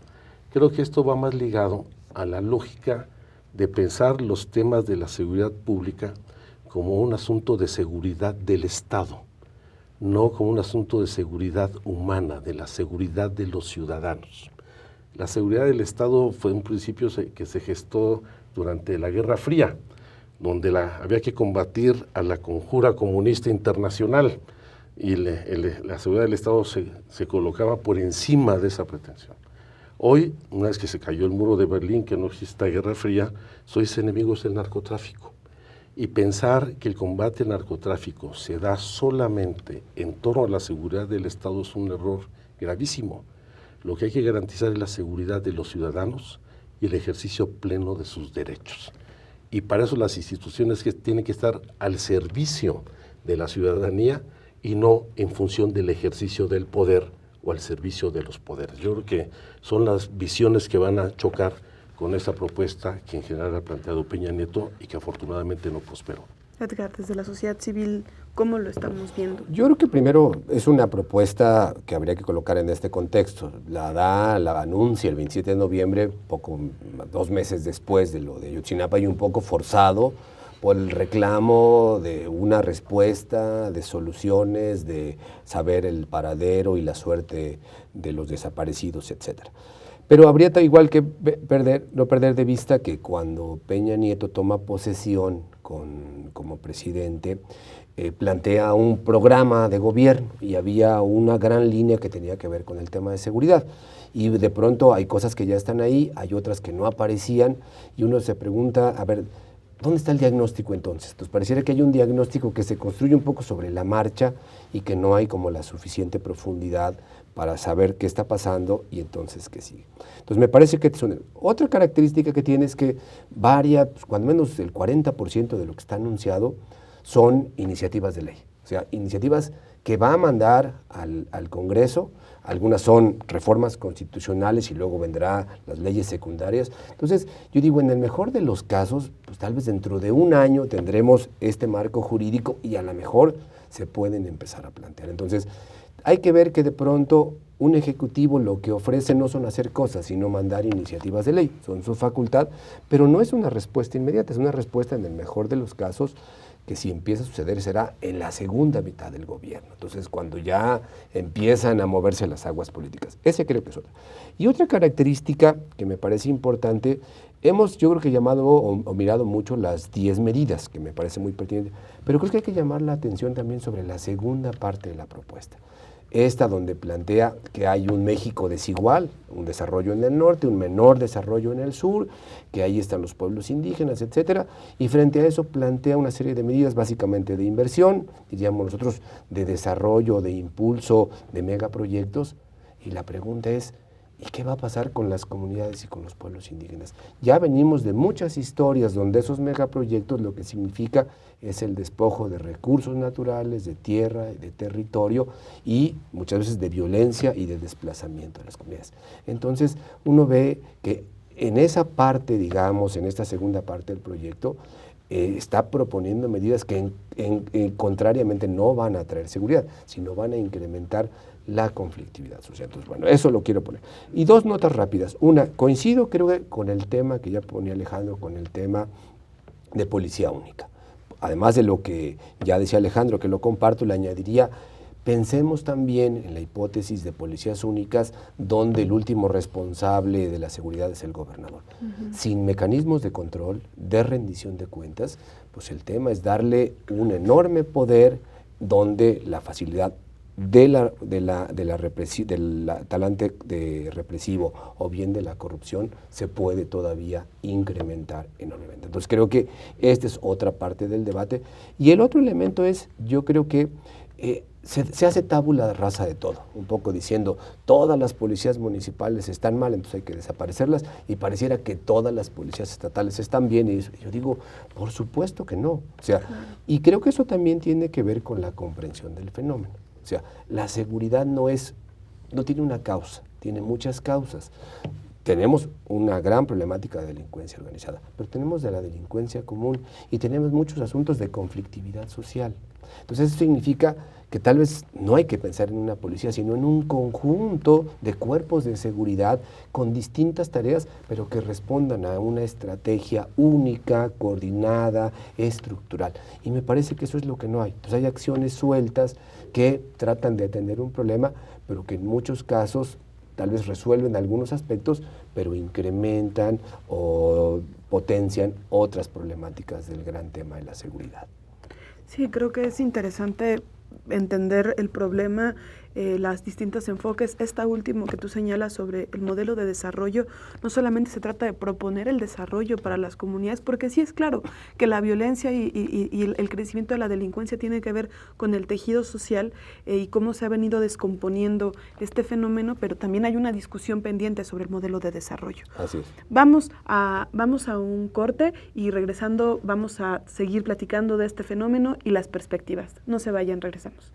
[SPEAKER 2] Creo que esto va más ligado a la lógica de pensar los temas de la seguridad pública como un asunto de seguridad del Estado, no como un asunto de seguridad humana, de la seguridad de los ciudadanos. La seguridad del Estado fue un principio que se gestó durante la Guerra Fría, donde había que combatir a la conjura comunista internacional, y la seguridad del Estado se colocaba por encima de esa pretensión. Hoy, una vez que se cayó el muro de Berlín, que no existe Guerra Fría, sois enemigos del narcotráfico. Y pensar que el combate al narcotráfico se da solamente en torno a la seguridad del Estado es un error gravísimo. Lo que hay que garantizar es la seguridad de los ciudadanos y el ejercicio pleno de sus derechos. Y para eso las instituciones tienen que estar al servicio de la ciudadanía y no en función del ejercicio del poder o al servicio de los poderes. Yo creo que son las visiones que van a chocar con esta propuesta que en general ha planteado Peña Nieto y que afortunadamente no prosperó.
[SPEAKER 1] Edgar, desde la sociedad civil, ¿cómo lo estamos viendo?
[SPEAKER 3] Yo creo que primero es una propuesta que habría que colocar en este contexto. La anuncia el 27 de noviembre, 2 meses después de lo de Ayotzinapa, y un poco forzado por el reclamo de una respuesta, de soluciones, de saber el paradero y de los desaparecidos, etcétera. Pero habría igual que no perder de vista que cuando Peña Nieto toma posesión como presidente, plantea un programa de gobierno y había una gran línea que tenía que ver con el tema de seguridad. Y de pronto hay cosas que ya están ahí, hay otras que no aparecían, y uno se pregunta, a ver, ¿dónde está el diagnóstico entonces? Entonces pareciera que hay un diagnóstico que se construye un poco sobre la marcha y que no hay como la suficiente profundidad para saber qué está pasando y entonces qué sigue. Entonces me parece que otra característica que tiene es que pues, cuando menos el 40% de lo que está anunciado son iniciativas de ley, o sea, iniciativas que va a mandar al Congreso. Algunas son reformas constitucionales y luego vendrá las leyes secundarias. Entonces, yo digo, en el mejor de los casos, pues tal vez dentro de un año tendremos este marco jurídico y a lo mejor se pueden empezar a plantear. Entonces, hay que ver que de pronto un ejecutivo lo que ofrece no son hacer cosas, sino mandar iniciativas de ley, son su facultad, pero no es una respuesta inmediata, es una respuesta en el mejor de los casos que si empieza a suceder será en la segunda mitad del gobierno. Entonces, cuando ya empiezan a moverse las aguas políticas. Ese creo que es otra. Y otra característica que me parece importante, yo creo que llamado o mirado mucho las 10 medidas, que me parece muy pertinente, pero creo que hay que llamar la atención también sobre la segunda parte de la propuesta. Esta donde plantea que hay un México desigual, un desarrollo en el norte, un menor desarrollo en el sur, que ahí están los pueblos indígenas, etcétera, y frente a eso plantea una serie de medidas básicamente de inversión, diríamos nosotros, de desarrollo, de impulso, de megaproyectos, y la pregunta es, ¿y qué va a pasar con las comunidades y con los pueblos indígenas? Ya venimos de muchas historias donde esos megaproyectos lo que significa es el despojo de recursos naturales, de tierra, de territorio y muchas veces de violencia y de desplazamiento de las comunidades. Entonces uno ve que en esa parte, digamos, en esta segunda parte del proyecto, está proponiendo medidas que contrariamente no van a traer seguridad, sino van a incrementar la conflictividad social. Entonces, bueno, eso lo quiero poner. Y dos notas rápidas. Una, coincido creo que con el tema que ya ponía Alejandro, con el tema de policía única. Además de lo que ya decía Alejandro, que lo comparto, le añadiría, pensemos también en la hipótesis de policías únicas donde el último responsable de la seguridad es el gobernador. Sin mecanismos de control, de rendición de cuentas, pues el tema es darle un enorme poder donde la facilidad del talante represivo o bien de la corrupción se puede todavía incrementar enormemente. Entonces creo que esta es otra parte del debate. Y el otro elemento es, yo creo que se hace tabula rasa de todo, un poco diciendo todas las policías municipales están mal, entonces hay que desaparecerlas, y pareciera que todas las policías estatales están bien, y yo digo, por supuesto que no. O sea, y creo que eso también tiene que ver con la comprensión del fenómeno. O sea, la seguridad no tiene una causa, tiene muchas causas. Tenemos una gran problemática de delincuencia organizada, pero tenemos de la delincuencia común y tenemos muchos asuntos de conflictividad social. Entonces eso significa que tal vez no hay que pensar en una policía, sino en un conjunto de cuerpos de seguridad con distintas tareas, pero que respondan a una estrategia única, coordinada, estructural. Y me parece que eso es lo que no hay. Entonces hay acciones sueltas que tratan de atender un problema, pero que en muchos casos tal vez resuelven algunos aspectos, pero incrementan o potencian otras problemáticas del gran tema de la seguridad.
[SPEAKER 1] Sí, creo que es interesante entender el problema, los distintos enfoques. Esta última que tú señalas sobre el modelo de desarrollo, no solamente se trata de proponer el desarrollo para las comunidades, porque sí es claro que la violencia y el crecimiento de la delincuencia tiene que ver con el tejido social y cómo se ha venido descomponiendo este fenómeno, pero también hay una discusión pendiente sobre el modelo de desarrollo.
[SPEAKER 3] Así es.
[SPEAKER 1] Vamos a un corte y regresando vamos a seguir platicando de este fenómeno y las perspectivas. No se vayan, regresamos.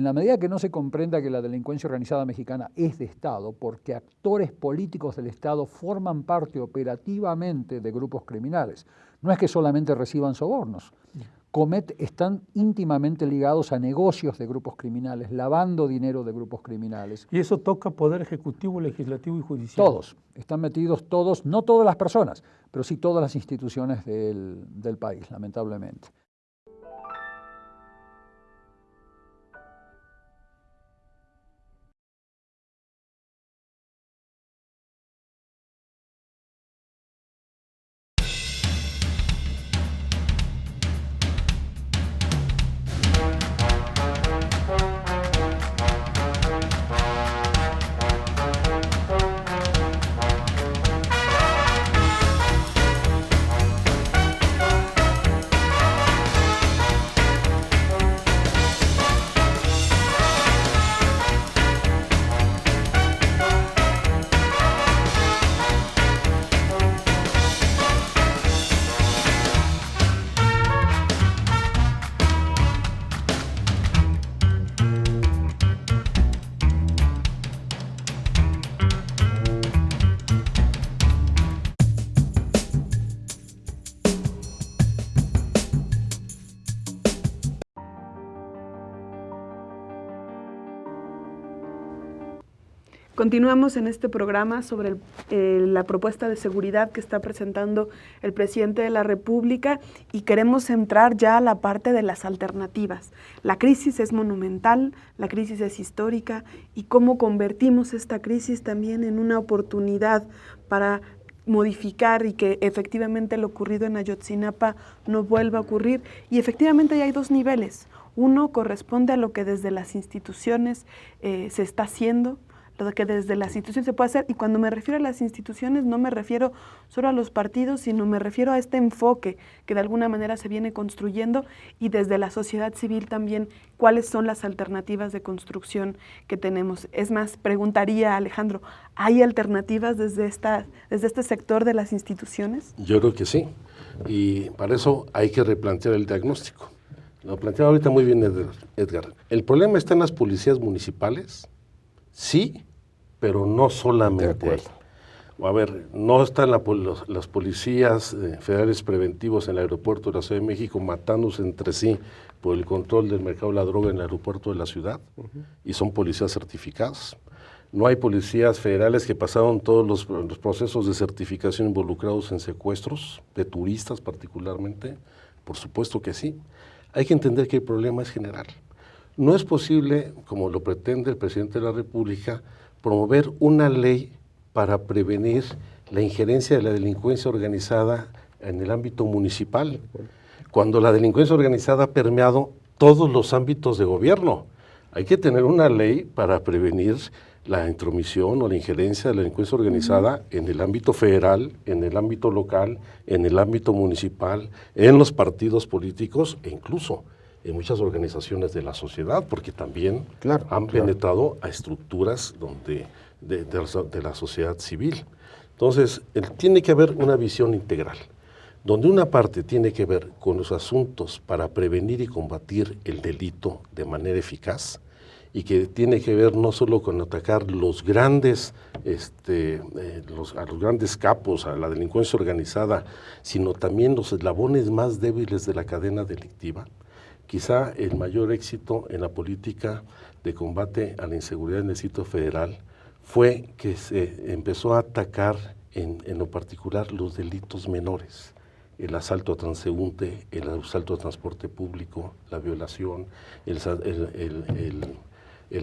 [SPEAKER 11] En la medida que no se comprenda que la delincuencia organizada mexicana es de Estado, porque actores políticos del Estado forman parte operativamente de grupos criminales, no es que solamente reciban sobornos. Están íntimamente ligados a negocios de grupos criminales, lavando dinero de grupos criminales.
[SPEAKER 13] Y eso toca poder ejecutivo, legislativo y judicial.
[SPEAKER 11] Todos, están metidos todos, no todas las personas, pero sí todas las instituciones del país, lamentablemente.
[SPEAKER 1] Continuamos en este programa sobre la propuesta de seguridad que está presentando el presidente de la República y queremos entrar ya a la parte de las alternativas. La crisis es monumental, la crisis es histórica y cómo convertimos esta crisis también en una oportunidad para modificar y que efectivamente lo ocurrido en Ayotzinapa no vuelva a ocurrir. Y efectivamente ya hay dos niveles. Uno corresponde a lo que desde las instituciones se está haciendo, lo que desde las instituciones se puede hacer, y cuando me refiero a las instituciones no me refiero solo a los partidos, sino me refiero a este enfoque que de alguna manera se viene construyendo, y desde la sociedad civil también cuáles son las alternativas de construcción que tenemos. Es más, preguntaría a Alejandro, ¿hay alternativas desde este sector de las instituciones?
[SPEAKER 2] Yo creo que sí, y para eso hay que replantear el diagnóstico. Lo planteaba ahorita muy bien Edgar. El problema está en las policías municipales, sí, pero no solamente. A ver, no están las policías federales preventivos en el aeropuerto de la Ciudad de México matándose entre sí por el control del mercado de la droga en el aeropuerto de la ciudad, y son policías certificados. No hay policías federales que pasaron todos los procesos de certificación involucrados en secuestros, de turistas particularmente. Por supuesto que sí. Hay que entender que el problema es general. No es posible, como lo pretende el presidente de la República, promover una ley para prevenir la injerencia de la delincuencia organizada en el ámbito municipal, cuando la delincuencia organizada ha permeado todos los ámbitos de gobierno. Hay que tener una ley para prevenir la intromisión o la injerencia de la delincuencia organizada en el ámbito federal, en el ámbito local, en el ámbito municipal, en los partidos políticos e incluso en muchas organizaciones de la sociedad, porque también han penetrado a estructuras de la sociedad civil. Entonces, tiene que haber una visión integral, donde una parte tiene que ver con los asuntos para prevenir y combatir el delito de manera eficaz, y que tiene que ver no solo con atacar los grandes, a los grandes capos, a la delincuencia organizada, sino también los eslabones más débiles de la cadena delictiva. Quizá el mayor éxito en la política de combate a la inseguridad en el Distrito Federal fue que se empezó a atacar en lo particular los delitos menores, el asalto a transeúnte, el asalto a transporte público, la violación, el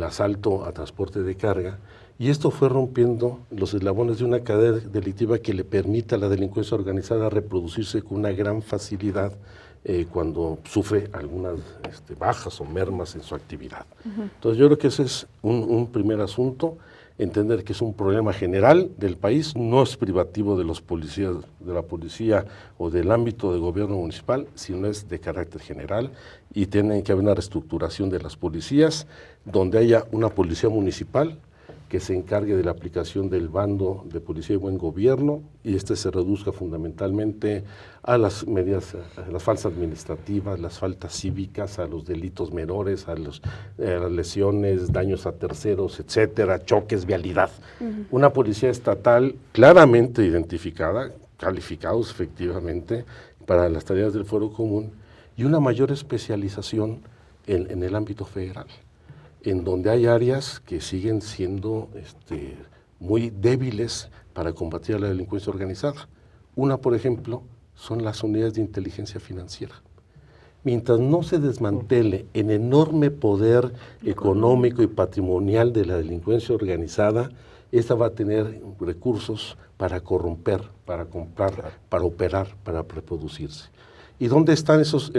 [SPEAKER 2] asalto a transporte de carga, y esto fue rompiendo los eslabones de una cadena delictiva que le permite a la delincuencia organizada reproducirse con una gran facilidad cuando sufre algunas bajas o mermas en su actividad. Entonces yo creo que ese es un primer asunto, entender que es un problema general del país, no es privativo de los policías, de la policía o del ámbito de gobierno municipal, sino es de carácter general, y tiene que haber una reestructuración de las policías, donde haya una policía municipal que se encargue de la aplicación del bando de policía y buen gobierno, y se reduzca fundamentalmente a las medidas, a las faltas administrativas, las faltas cívicas, a los delitos menores, a las lesiones, daños a terceros, etcétera, choques, vialidad. Una policía estatal claramente identificada, calificados efectivamente para las tareas del fuero común, y una mayor especialización en el ámbito federal, en donde hay áreas que siguen siendo muy débiles para combatir a la delincuencia organizada. Una, por ejemplo, son las unidades de inteligencia financiera. Mientras no se desmantele el enorme poder económico y patrimonial de la delincuencia organizada, esta va a tener recursos para corromper, para comprar, para operar, para reproducirse. ¿Y dónde están esos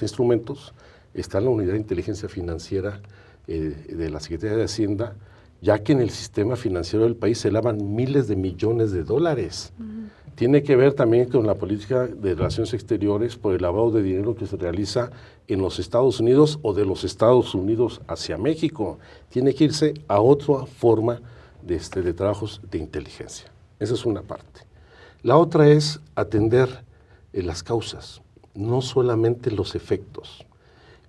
[SPEAKER 2] instrumentos? Está en la unidad de inteligencia financiera de la Secretaría de Hacienda, ya que en el sistema financiero del país se lavan miles de millones de dólares. Tiene que ver también con la política de relaciones exteriores por el lavado de dinero que se realiza en los Estados Unidos o de los Estados Unidos hacia México. Tiene que irse a otra forma de trabajos de inteligencia. Esa es una parte. La otra es atender las causas, no solamente los efectos.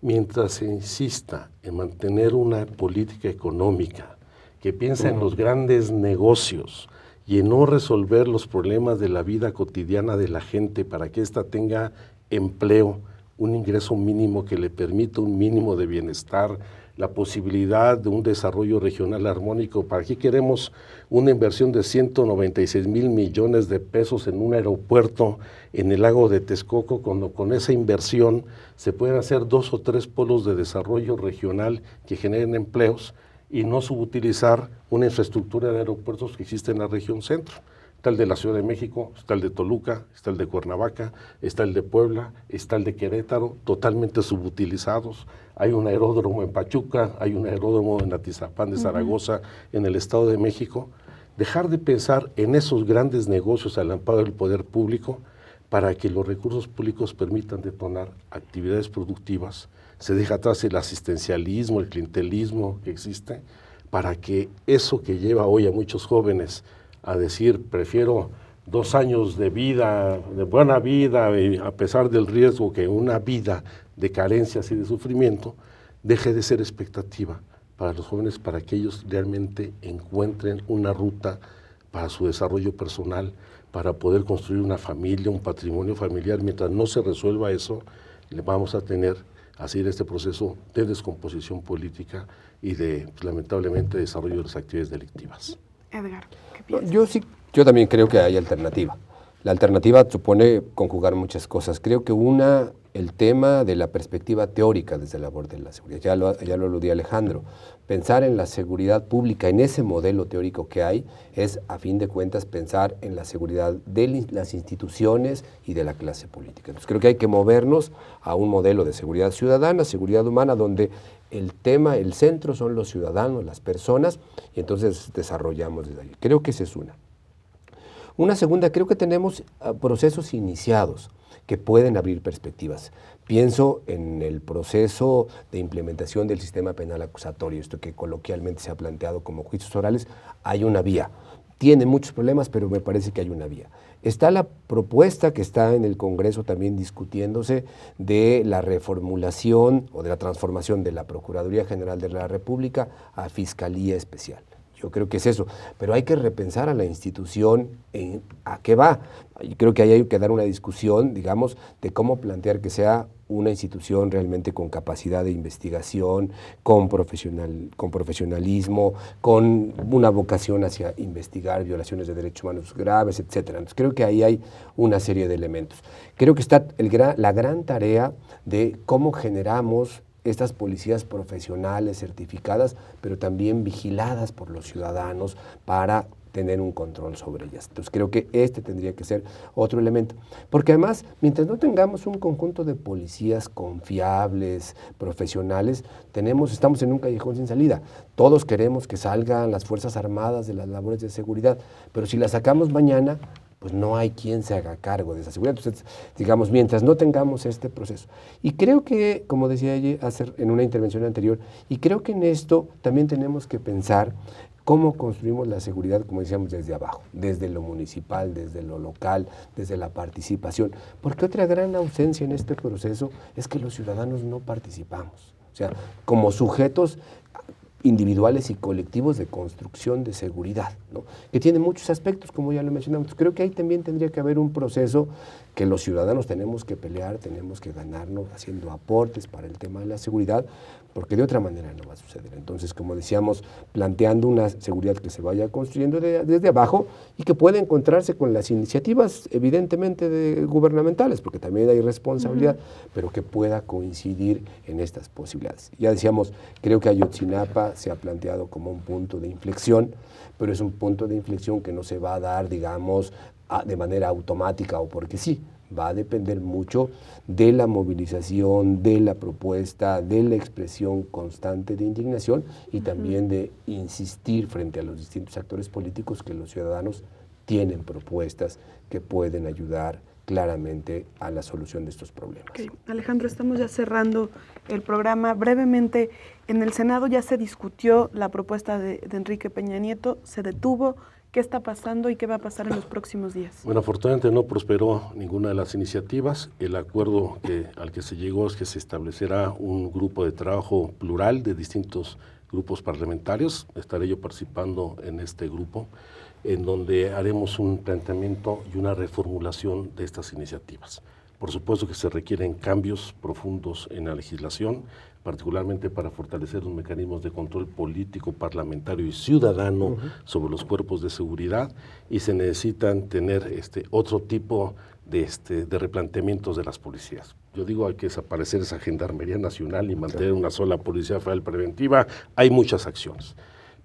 [SPEAKER 2] Mientras se insista en mantener una política económica que piensa en los grandes negocios y en no resolver los problemas de la vida cotidiana de la gente para que ésta tenga empleo, un ingreso mínimo que le permita un mínimo de bienestar, la posibilidad de un desarrollo regional armónico. ¿Para qué queremos una inversión de 196,000 millones de pesos en un aeropuerto en el lago de Texcoco, cuando con esa inversión se pueden hacer 2 o 3 polos de desarrollo regional que generen empleos y no subutilizar una infraestructura de aeropuertos que existe en la región centro? Está el de la Ciudad de México, está el de Toluca, está el de Cuernavaca, está el de Puebla, está el de Querétaro, totalmente subutilizados. Hay un aeródromo en Pachuca, hay un aeródromo en Atizapán de Zaragoza, en el Estado de México. Dejar de pensar en esos grandes negocios al amparo del poder público para que los recursos públicos permitan detonar actividades productivas. Se deja atrás el asistencialismo, el clientelismo que existe, para que eso que lleva hoy a muchos jóvenes a decir, prefiero 2 años de vida, de buena vida, a pesar del riesgo, que una vida de carencias y de sufrimiento, deje de ser expectativa para los jóvenes, para que ellos realmente encuentren una ruta para su desarrollo personal, para poder construir una familia, un patrimonio familiar. Mientras no se resuelva eso, le vamos a tener a seguir este proceso de descomposición política y de, lamentablemente, desarrollo de las actividades delictivas.
[SPEAKER 1] Edgar, ¿qué piensas?
[SPEAKER 3] Yo también creo que hay alternativa. La alternativa supone conjugar muchas cosas. Creo que el tema de la perspectiva teórica desde la labor de la seguridad, ya lo aludía Alejandro, pensar en la seguridad pública, en ese modelo teórico que hay, es a fin de cuentas pensar en la seguridad de las instituciones y de la clase política. Entonces creo que hay que movernos a un modelo de seguridad ciudadana, seguridad humana, donde el centro son los ciudadanos, las personas, y entonces desarrollamos desde ahí. Creo que esa es una. Una segunda, creo que tenemos procesos iniciados que pueden abrir perspectivas. Pienso en el proceso de implementación del sistema penal acusatorio, esto que coloquialmente se ha planteado como juicios orales. Hay una vía. Tiene muchos problemas, pero me parece que hay una vía. Está la propuesta que está en el Congreso también discutiéndose de la reformulación o de la transformación de la Procuraduría General de la República a Fiscalía Especial. Yo creo que es eso, pero hay que repensar a la institución a qué va. Yo creo que ahí hay que dar una discusión, digamos, de cómo plantear que sea una institución realmente con capacidad de investigación, con profesionalismo, con una vocación hacia investigar violaciones de derechos humanos graves, etcétera. Entonces creo que ahí hay una serie de elementos. Creo que está la gran tarea de cómo generamos estas policías profesionales, certificadas, pero también vigiladas por los ciudadanos para tener un control sobre ellas. Entonces creo que este tendría que ser otro elemento. Porque además, mientras no tengamos un conjunto de policías confiables, profesionales, estamos en un callejón sin salida. Todos queremos que salgan las Fuerzas Armadas de las labores de seguridad, pero si las sacamos mañana, pues no hay quien se haga cargo de esa seguridad. Entonces, digamos, mientras no tengamos este proceso. Y creo que, como decía ella en una intervención anterior, y creo que en esto también tenemos que pensar cómo construimos la seguridad, como decíamos, desde abajo, desde lo municipal, desde lo local, desde la participación. Porque otra gran ausencia en este proceso es que los ciudadanos no participamos. O sea, como sujetos individuales y colectivos de construcción de seguridad, ¿no? Que tiene muchos aspectos, como ya lo mencionamos. Creo que ahí también tendría que haber un proceso que los ciudadanos tenemos que pelear, tenemos que ganarnos haciendo aportes para el tema de la seguridad, porque de otra manera no va a suceder. Entonces, como decíamos, planteando una seguridad que se vaya construyendo desde abajo y que pueda encontrarse con las iniciativas, evidentemente, gubernamentales, porque también hay responsabilidad, pero que pueda coincidir en estas posibilidades. Ya decíamos, creo que Ayotzinapa se ha planteado como un punto de inflexión, pero es un punto de inflexión que no se va a dar, digamos, de manera automática o porque sí. Va a depender mucho de la movilización, de la propuesta, de la expresión constante de indignación y también de insistir frente a los distintos actores políticos que los ciudadanos tienen propuestas que pueden ayudar claramente a la solución de estos problemas.
[SPEAKER 1] Okay. Alejandro, estamos ya cerrando el programa. Brevemente, en el Senado ya se discutió la propuesta de Enrique Peña Nieto, se detuvo. ¿Qué está pasando y qué va a pasar en los próximos días?
[SPEAKER 2] Bueno, afortunadamente no prosperó ninguna de las iniciativas. El acuerdo al que se llegó es que se establecerá un grupo de trabajo plural de distintos grupos parlamentarios. Estaré yo participando en este grupo, en donde haremos un planteamiento y una reformulación de estas iniciativas. Por supuesto que se requieren cambios profundos en la legislación, particularmente para fortalecer los mecanismos de control político, parlamentario y ciudadano sobre los cuerpos de seguridad, y se necesitan tener otro tipo de replanteamientos de las policías. Yo digo, hay que desaparecer esa Gendarmería Nacional y mantener una sola Policía Federal preventiva. Hay muchas acciones.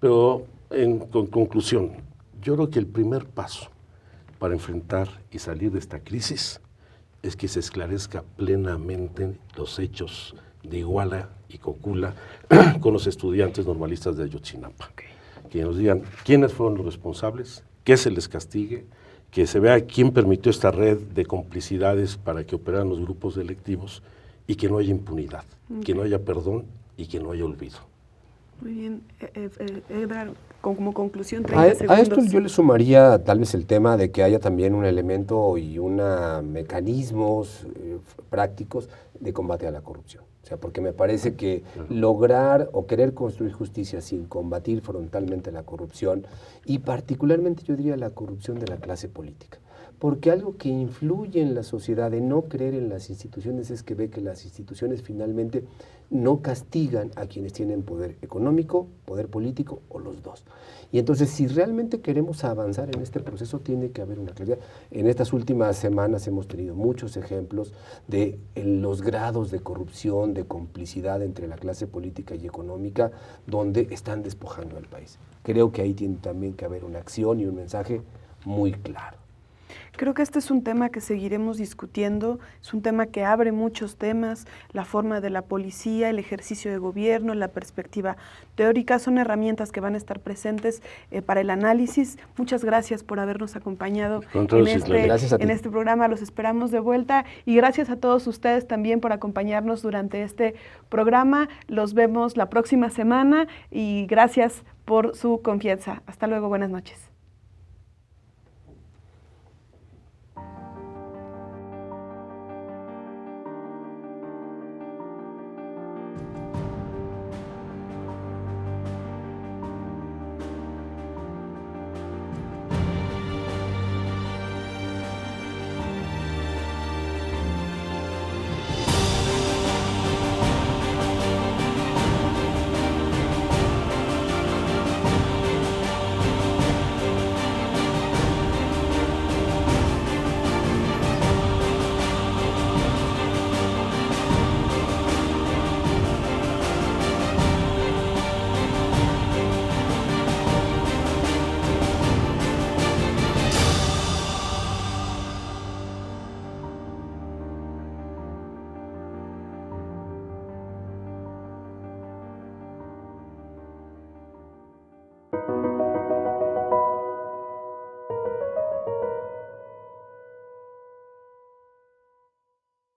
[SPEAKER 2] Pero en conclusión, yo creo que el primer paso para enfrentar y salir de esta crisis es que se esclarezca plenamente los hechos de Iguala y Cocula con los estudiantes normalistas de Ayotzinapa. Que nos digan quiénes fueron los responsables, que se les castigue, que se vea quién permitió esta red de complicidades para que operaran los grupos delictivos y que no haya impunidad, que no haya perdón y que no haya olvido.
[SPEAKER 1] Muy bien. Edgar, como conclusión, 30 segundos.
[SPEAKER 3] A esto yo le sumaría tal vez el tema de que haya también un elemento y mecanismos prácticos de combate a la corrupción. O sea, porque me parece que lograr o querer construir justicia sin combatir frontalmente la corrupción, y particularmente yo diría la corrupción de la clase política, porque algo que influye en la sociedad de no creer en las instituciones es que ve que las instituciones finalmente no castigan a quienes tienen poder económico, poder político o los dos. Y entonces, si realmente queremos avanzar en este proceso, tiene que haber una claridad. En estas últimas semanas hemos tenido muchos ejemplos de los grados de corrupción, de complicidad entre la clase política y económica, donde están despojando al país. Creo que ahí tiene también que haber una acción y un mensaje muy claro.
[SPEAKER 1] Creo que este es un tema que seguiremos discutiendo, es un tema que abre muchos temas, la forma de la policía, el ejercicio de gobierno, la perspectiva teórica, son herramientas que van a estar presentes para el análisis. Muchas gracias por habernos acompañado en este programa, los esperamos de vuelta, y gracias a todos ustedes también por acompañarnos durante este programa. Los vemos la próxima semana y gracias por su confianza. Hasta luego, buenas noches.